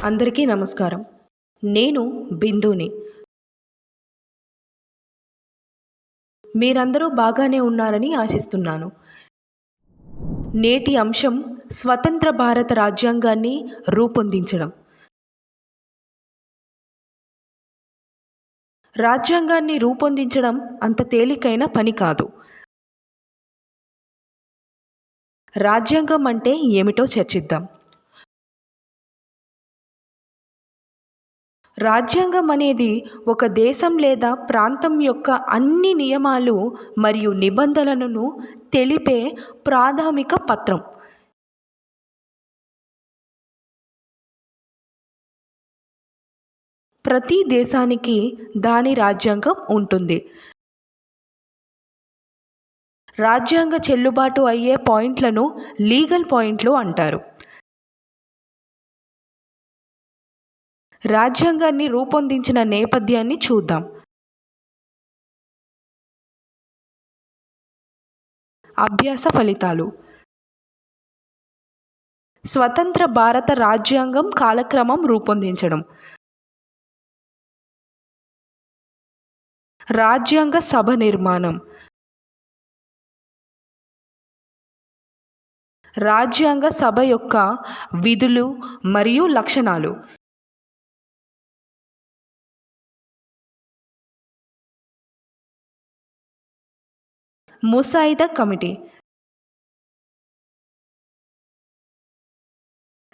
అందరికీ నమస్కారం. నేను బిందుని. మీరందరూ బాగానే ఉన్నారని ఆశిస్తున్నాను. నేటి అంశం స్వతంత్ర భారత రాజ్యాంగాన్ని రూపొందించడం. రాజ్యాంగాన్ని రూపొందించడం అంత తేలికైన పని కాదు. రాజ్యాంగం అంటే ఏమిటో చర్చిద్దాం. రాజ్యాంగం అనేది ఒక దేశం లేదా ప్రాంతం యొక్క అన్ని నియమాలు మరియు నిబంధనలను తెలిపే ప్రాథమిక పత్రం. ప్రతి దేశానికి దాని రాజ్యాంగం ఉంటుంది. రాజ్యాంగ చెల్లుబాటు అయ్యే పాయింట్లను లీగల్ పాయింట్లు అంటారు. రాజ్యాంగాన్ని రూపొందించిన నేపథ్యాన్ని చూద్దాం. అభ్యాస ఫలితాలు. స్వతంత్ర భారత రాజ్యాంగం కాలక్రమం రూపొందించడం. రాజ్యాంగ సభ నిర్మాణం. రాజ్యాంగ సభ యొక్క విధులు మరియు లక్షణాలు. ముసాయిదా కమిటీ.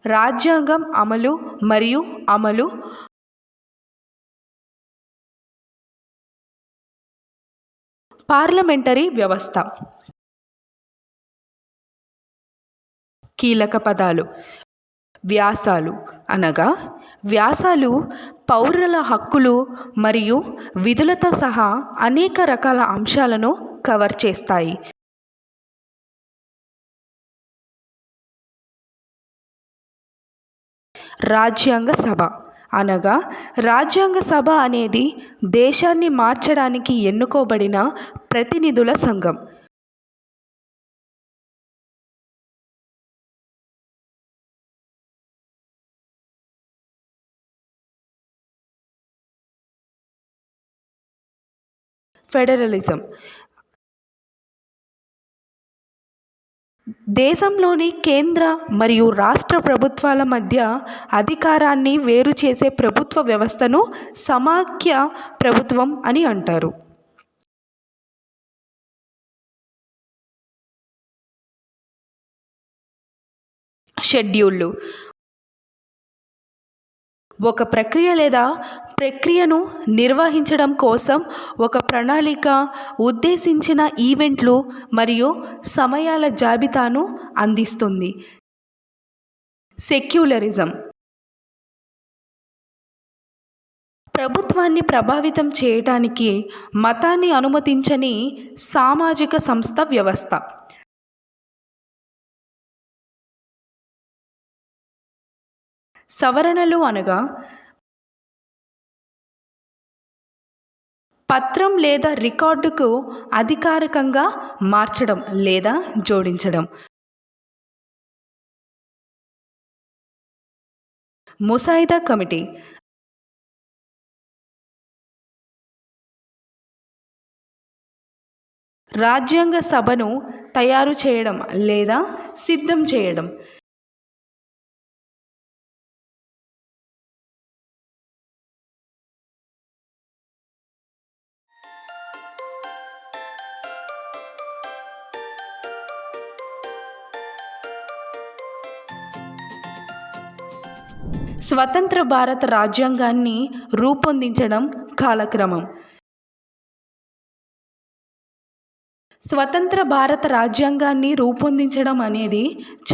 రాజ్యాంగం అమలు మరియు అమలు. పార్లమెంటరీ వ్యవస్థ. కీలక పదాలు. వ్యాసాలు అనగా వ్యాసాలు పౌరుల హక్కులు మరియు విధులతో సహా అనేక రకాల అంశాలను కవర్ చేస్తాయి. రాజ్యాంగ సభ అనగా రాజ్యాంగ సభ అనేది దేశాన్ని మార్చడానికి ఎన్నుకోబడిన ప్రతినిధుల సంఘం. ఫెడరలిజం. దేశంలోని కేంద్ర మరియు రాష్ట్ర ప్రభుత్వాల మధ్య అధికారాన్ని వేరు చేసే ప్రభుత్వ వ్యవస్థను సమాఖ్య ప్రభుత్వం అని అంటారు. షెడ్యూళ్ళు. ఒక ప్రక్రియ లేదా ప్రక్రియను నిర్వహించడం కోసం ఒక ప్రణాళిక, ఉద్దేశించిన ఈవెంట్లు మరియు సమయాల జాబితాను అందిస్తుంది. సెక్యులరిజం. ప్రభుత్వాన్ని ప్రభావితం చేయడానికి మతాన్ని అనుమతించని సామాజిక సంస్థ వ్యవస్థ. సవరణలు అనగా పత్రం లేదా రికార్డుకు అధికారికంగా మార్చడం లేదా జోడించడం. ముసాయిదా కమిటీ. రాజ్యాంగ సభను తయారు చేయడం లేదా సిద్ధం చేయడం. స్వతంత్ర భారత రాజ్యాంగాన్ని రూపొందించడం కాలక్రమం. స్వతంత్ర భారత రాజ్యాంగాన్ని రూపొందించడం అనేది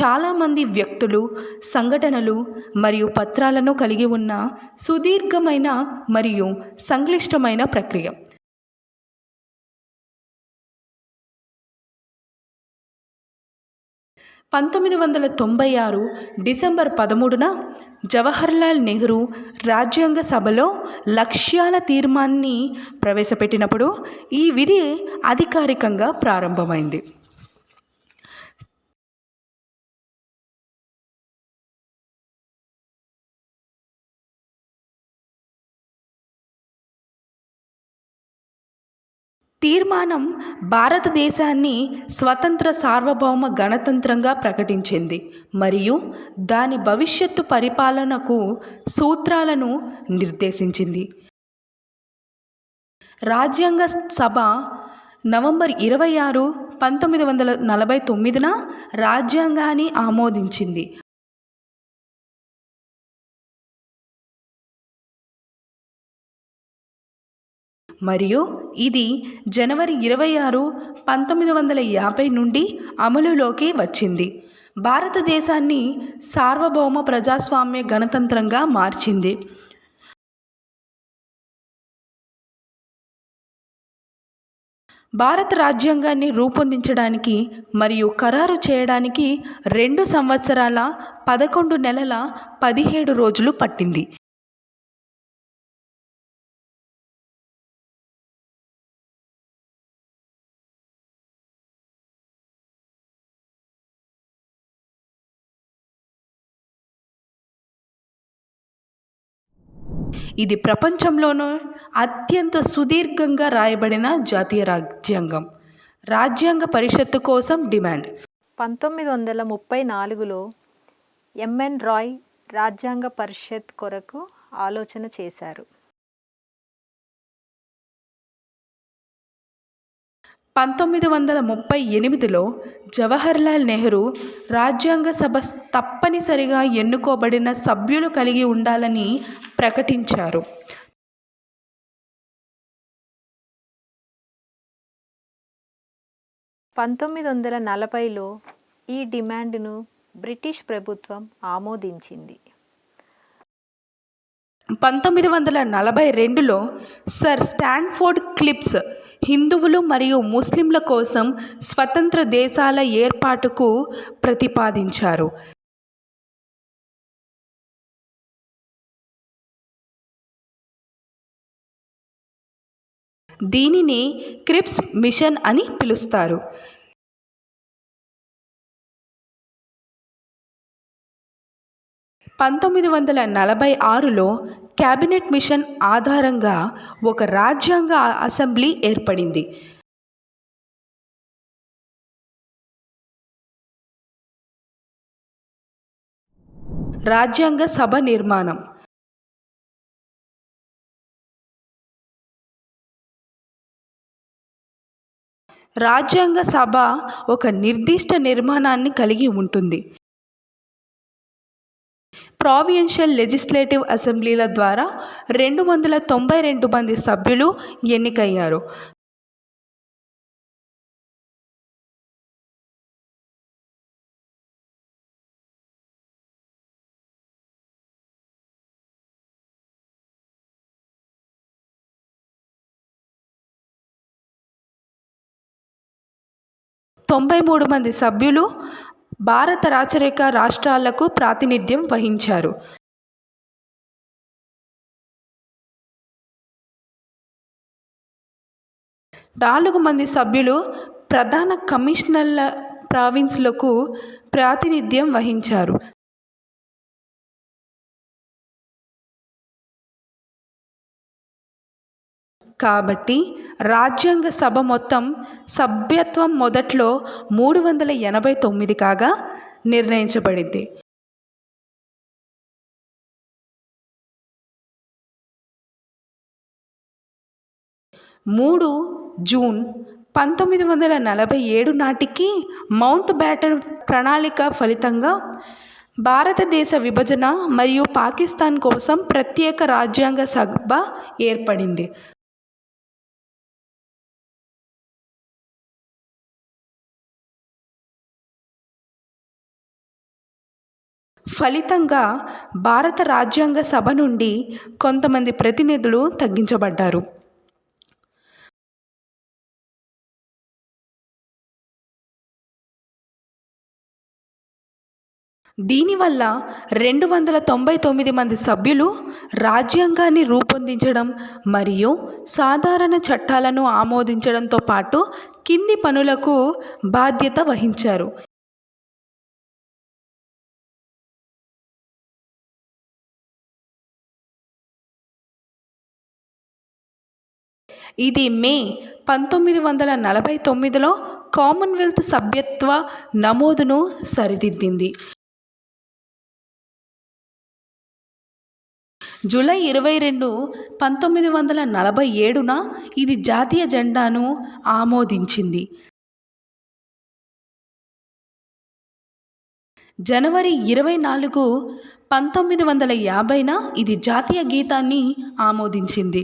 చాలామంది వ్యక్తులు, సంఘటనలు మరియు పత్రాలను కలిగి ఉన్న సుదీర్ఘమైన మరియు సంక్లిష్టమైన ప్రక్రియ. 1996 డిసెంబర్ 13న జవహర్లాల్ నెహ్రూ రాజ్యాంగ సభలో లక్ష్యాల తీర్మానాన్ని ప్రవేశపెట్టినప్పుడు ఈ విధి అధికారికంగా ప్రారంభమైంది. తీర్మానం భారతదేశాన్ని స్వతంత్ర సార్వభౌమ గణతంత్రంగా ప్రకటించింది మరియు దాని భవిష్యత్తు పరిపాలనకు సూత్రాలను నిర్దేశించింది. రాజ్యాంగ సభ నవంబర్ 26, 1949న రాజ్యాంగాన్ని ఆమోదించింది. మరియు ఇది జనవరి 26, 1950 నుండి అమలులోకి వచ్చింది. భారతదేశాన్ని సార్వభౌమ ప్రజాస్వామ్య గణతంత్రంగా మార్చింది. భారత రాజ్యాంగాన్ని రూపొందించడానికి మరియు ఖరారు చేయడానికి 2 సంవత్సరాల 11 నెలల 17 రోజులు పట్టింది. ఇది ప్రపంచంలోనే అత్యంత సుదీర్ఘంగా రాయబడిన జాతీయ రాజ్యాంగం. రాజ్యాంగ పరిషత్తు కోసం డిమాండ్. 1934లో ఎంఎన్ రాయ్ రాజ్యాంగ పరిషత్ కొరకు ఆలోచన చేశారు. 1938లో జవహర్లాల్ నెహ్రూ రాజ్యాంగ సభ తప్పనిసరిగా ఎన్నుకోబడిన సభ్యులు కలిగి ఉండాలని ప్రకటించారు. 1940లో ఈ డిమాండ్ను బ్రిటిష్ ప్రభుత్వం ఆమోదించింది. 1942లో సర్ స్టాన్ఫోర్డ్ క్లిప్స్ హిందువులు మరియు ముస్లింల కోసం స్వతంత్ర దేశాల ఏర్పాటుకు ప్రతిపాదించారు. దీనిని క్రిప్స్ మిషన్ అని పిలుస్తారు. 1946లో క్యాబినెట్ మిషన్ ఆధారంగా ఒక రాజ్యాంగ అసెంబ్లీ ఏర్పడింది. రాజ్యాంగ సభ నిర్మాణం. రాజ్యాంగ సభ ఒక నిర్దిష్ట నిర్మాణాన్ని కలిగి ఉంటుంది. ప్రావిన్షియల్ లెజిస్లేటివ్ అసెంబ్లీల ద్వారా 292 మంది సభ్యులు ఎన్నికయ్యారు. తొంభై 93 మంది సభ్యులు భారత రాచరిక రాష్ట్రాలకు ప్రాతినిధ్యం వహించారు. నాలుగు మంది సభ్యులు ప్రధాన కమిషనర్ల ప్రావిన్స్లకు ప్రాతినిధ్యం వహించారు. కాబట్టి రాజ్యాంగ సభ మొత్తం సభ్యత్వం మొదట్లో 389 కాగా నిర్ణయించబడింది. 3 జూన్ 1947 నాటికి మౌంట్ బ్యాటన్ ప్రణాళిక ఫలితంగా భారతదేశ విభజన మరియు పాకిస్తాన్ కోసం ప్రత్యేక రాజ్యాంగ సభ ఏర్పడింది. ఫలితంగా భారత రాజ్యాంగ సభ నుండి కొంతమంది ప్రతినిధులు తగ్గించబడ్డారు. దీనివల్ల 299 మంది సభ్యులు రాజ్యాంగాన్ని రూపొందించడం మరియు సాధారణ చట్టాలను ఆమోదించడంతో పాటు కింది పనులకు బాధ్యత వహించారు. ఇది మే 1949లో కామన్వెల్త్ సభ్యత్వ నమోదును సరిదిద్దింది. జూలై 22, 1947న ఇది జాతీయ జెండాను ఆమోదించింది. జనవరి 24, 1950న ఇది జాతీయ గీతాన్ని ఆమోదించింది.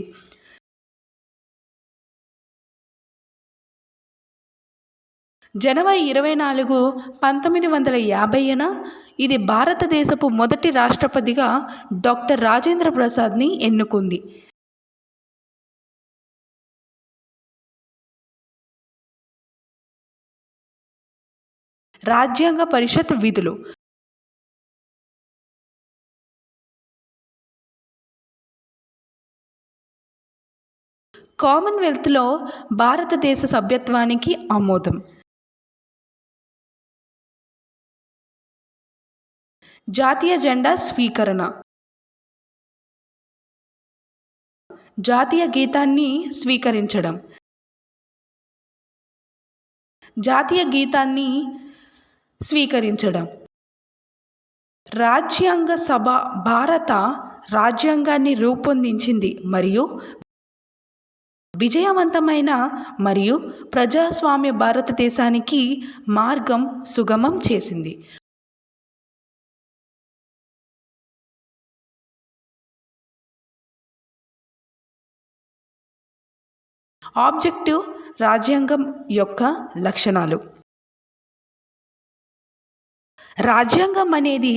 జనవరి 24, 1950న ఇది భారతదేశపు మొదటి రాష్ట్రపతిగా డాక్టర్ రాజేంద్ర ప్రసాద్ని ఎన్నుకుంది. రాజ్యాంగ పరిషత్ విధులు. కామన్వెల్త్లో భారతదేశ సభ్యత్వానికి ఆమోదం. జాతీయ జెండా స్వీకరణ. జాతీయ గీతాన్ని స్వీకరించడం. జాతీయ గీతాన్ని స్వీకరించడం. రాజ్యాంగ సభ భారత రాజ్యాంగాన్ని రూపొందించింది మరియు విజయవంతమైన మరియు ప్రజాస్వామ్య భారతదేశానికి మార్గం సుగమం చేసింది. ఆబ్జెక్టివ్ రాజ్యాంగం యొక్క లక్షణాలు. రాజ్యాంగం అనేది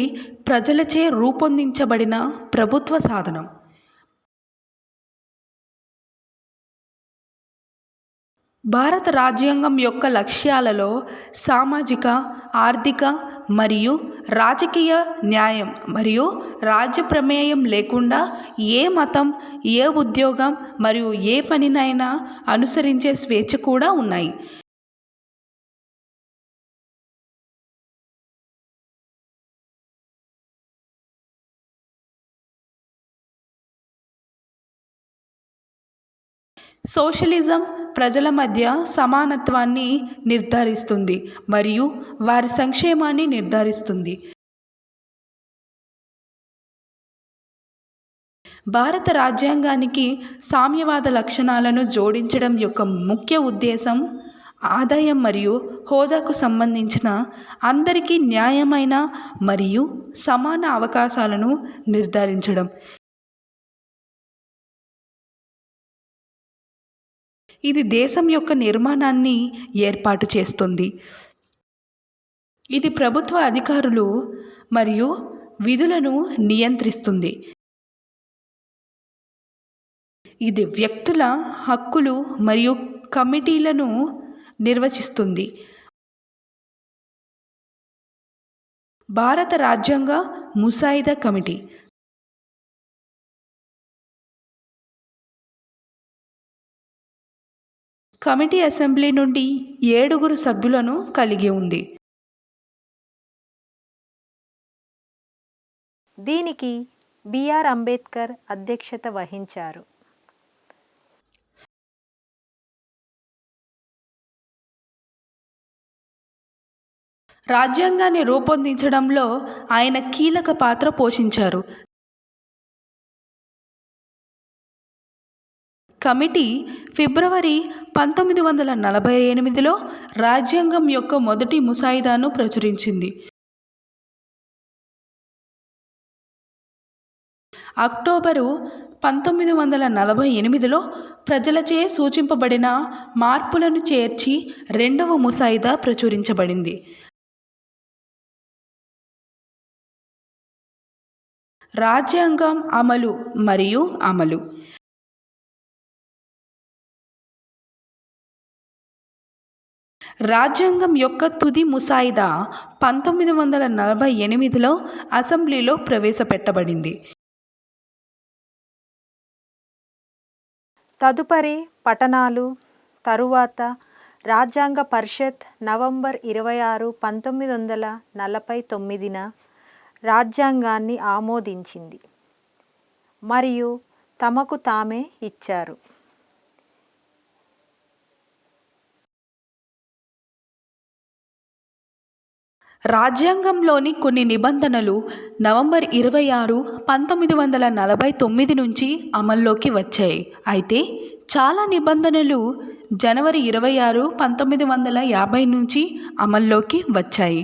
ప్రజలచే రూపొందించబడిన ప్రభుత్వ సాధనం. భారత రాజ్యాంగం యొక్క లక్ష్యాలలో సామాజిక, ఆర్థిక మరియు రాజకీయ న్యాయం మరియు రాజ్య ప్రమేయం లేకుండా ఏ మతం, ఏ ఉద్యోగం మరియు ఏ పనినైనా అనుసరించే స్వేచ్ఛ కూడా ఉన్నాయి. సోషలిజం ప్రజల మధ్య సమానత్వాన్ని నిర్ధారిస్తుంది మరియు వారి సంక్షేమాన్ని నిర్ధారిస్తుంది. భారత రాజ్యాంగానికి సామ్యవాద లక్షణాలను జోడించడం యొక్క ముఖ్య ఉద్దేశం ఆదాయం మరియు హోదాకు సంబంధించిన అందరికీ న్యాయమైన మరియు సమాన అవకాశాలను నిర్ధారించడం. ఇది దేశం యొక్క నిర్మాణాన్ని ఏర్పాటు చేస్తుంది. ఇది ప్రభుత్వ అధికారులు మరియు విధులను నియంత్రిస్తుంది. ఇది వ్యక్తుల హక్కులు మరియు కమిటీలను నిర్వచిస్తుంది. భారత రాజ్యాంగ ముసాయిదా కమిటీ కమిటీ అసెంబ్లీ నుండి 7 సభ్యులను కలిగి ఉంది. దీనికి బిఆర్ అంబేద్కర్ అధ్యక్షత వహించారు. రాజ్యాంగాన్ని రూపొందించడంలో ఆయన కీలక పాత్ర పోషించారు. కమిటీ ఫిబ్రవరి 1948లో రాజ్యాంగం యొక్క మొదటి ముసాయిదాను ప్రచురించింది. అక్టోబరు 1948లో ప్రజలచే సూచింపబడిన మార్పులను చేర్చి రెండవ ముసాయిదా ప్రచురించబడింది. రాజ్యాంగం అమలు మరియు అమలు. రాజ్యాంగం యొక్క తుది ముసాయిదా 1948లో అసెంబ్లీలో ప్రవేశపెట్టబడింది. తదుపరి పఠనాలు తరువాత రాజ్యాంగ పరిషత్ నవంబర్ 26, 1949న రాజ్యాంగాన్ని ఆమోదించింది మరియు తమకు తామే ఇచ్చారు. రాజ్యాంగంలోని కొన్ని నిబంధనలు నవంబర్ 26, 1949 నుంచి అమల్లోకి వచ్చాయి. అయితే చాలా నిబంధనలు జనవరి 26, 1950 నుంచి అమల్లోకి వచ్చాయి.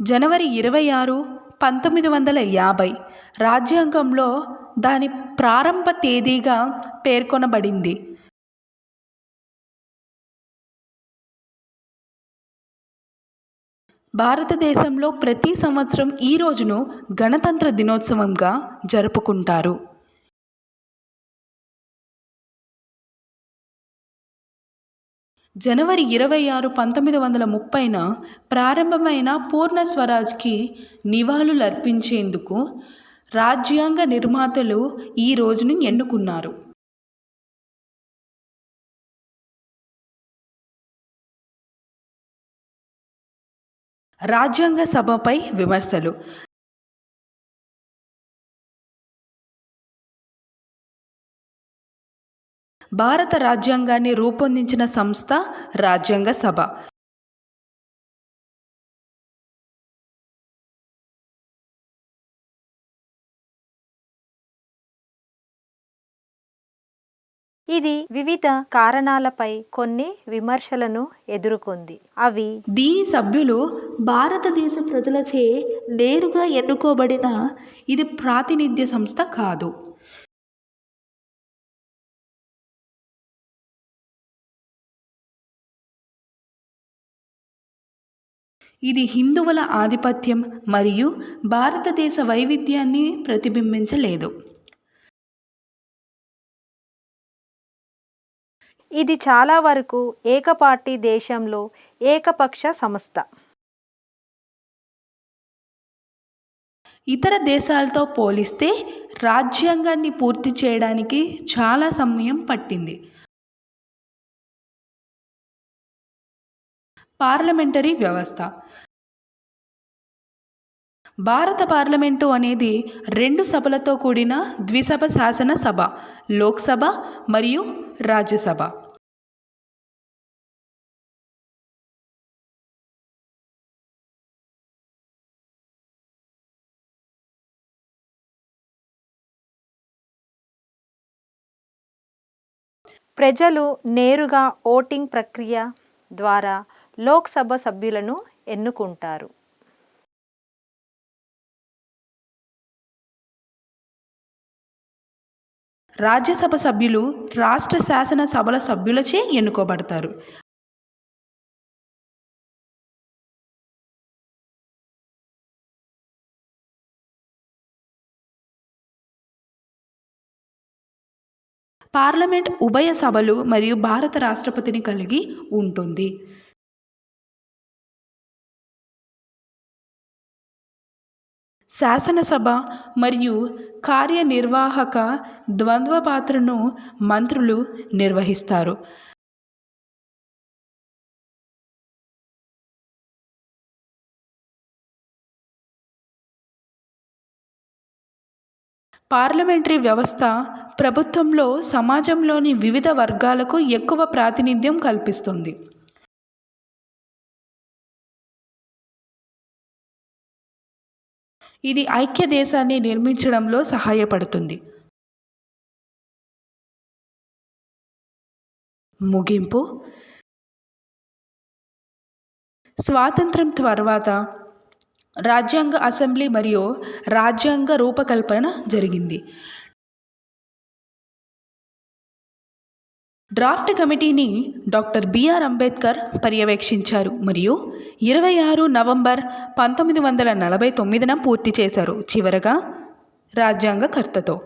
జనవరి 26, 1950 రాజ్యాంగంలో దాని ప్రారంభ తేదీగా పేర్కొనబడింది. భారతదేశంలో ప్రతి సంవత్సరం ఈ రోజును గణతంత్ర దినోత్సవంగా జరుపుకుంటారు. జనవరి 26, 1930న ప్రారంభమైన పూర్ణ స్వరాజ్కి నివాళులర్పించేందుకు రాజ్యాంగ నిర్మాతలు ఈ రోజును ఎన్నుకున్నారు. రాజ్యాంగ సభపై విమర్శలు. భారత రాజ్యాంగాన్ని రూపొందించిన సంస్థ రాజ్యాంగ సభ. ఇది వివిధ కారణాలపై కొన్ని విమర్శలను ఎదుర్కొంది. అవి: దీని సభ్యులు భారతదేశ ప్రజలచే నేరుగా ఎన్నుకోబడిన ఇది ప్రాతినిధ్య సంస్థ కాదు. ఇది హిందువుల ఆధిపత్యం మరియు భారతదేశ వైవిధ్యాన్ని ప్రతిబింబించలేదు. ఇది చాలా వరకు ఏకపార్టీ దేశంలో ఏకపక్ష సంస్థ. ఇతర దేశాలతో పోలిస్తే రాజ్యాంగాన్ని పూర్తి చేయడానికి చాలా సమయం పట్టింది. పార్లమెంటరీ వ్యవస్థ. భారత పార్లమెంటు అనేది 2 సభలతో కూడిన ద్విసభ శాసన సభ, లోక్సభ మరియు రాజ్యసభ. ప్రజలు నేరుగా ఓటింగ్ ప్రక్రియ ద్వారా లోక్సభ సభ్యులను ఎన్నుకుంటారు. రాజ్యసభ సభ్యులు రాష్ట్ర శాసన సభల సభ్యులచే ఎన్నుకోబడతారు. పార్లమెంట్ ఉభయ సభలు మరియు భారత రాష్ట్రపతిని కలిగి ఉంటుంది. శాసనసభ మరియు కార్యనిర్వాహక ద్వంద్వ పాత్రను మంత్రులు నిర్వహిస్తారు. పార్లమెంటరీ వ్యవస్థ ప్రభుత్వంలో సమాజంలోని వివిధ వర్గాలకు ఎక్కువ ప్రాతినిధ్యం కల్పిస్తుంది. ఇది ఐక్య దేశాన్ని నిర్మించడంలో సహాయపడుతుంది. ముగింపు. స్వాతంత్ర్యం తర్వాత రాజ్యాంగ అసెంబ్లీ మరియు రాజ్యాంగ రూపకల్పన జరిగింది. డ్రాఫ్ట్ కమిటీని డాక్టర్ బిఆర్ అంబేద్కర్ పర్యవేక్షించారు మరియు 26 నవంబర్ 1949న పూర్తి చేశారు, చివరగా రాజ్యాంగకర్తతో.